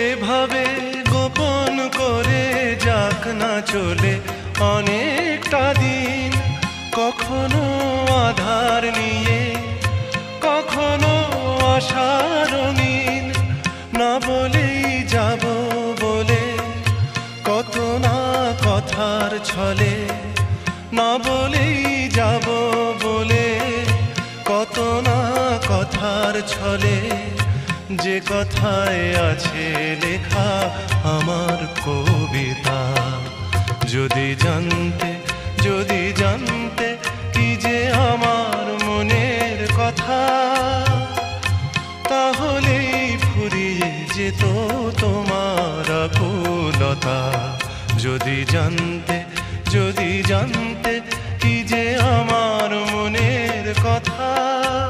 এভাবে গোপন করে যাক না চলে অনেকটা দিন, কখনো আধার নিয়ে কখনো আশা রঙিন, না বলেই যাব বলে কত না কথার ছলে, না বলেই যাব বলে কত না কথার ছলে, যে কথায় আছে লেখা আমার কবিতা। যদি জানতে, যদি জানতে কি যে আমার মনের কথা, তাহলেই ফুরিয়ে যেত তোমার আকুলতা। যদি জানতে, যদি জানতে কি যে আমার মনের কথা।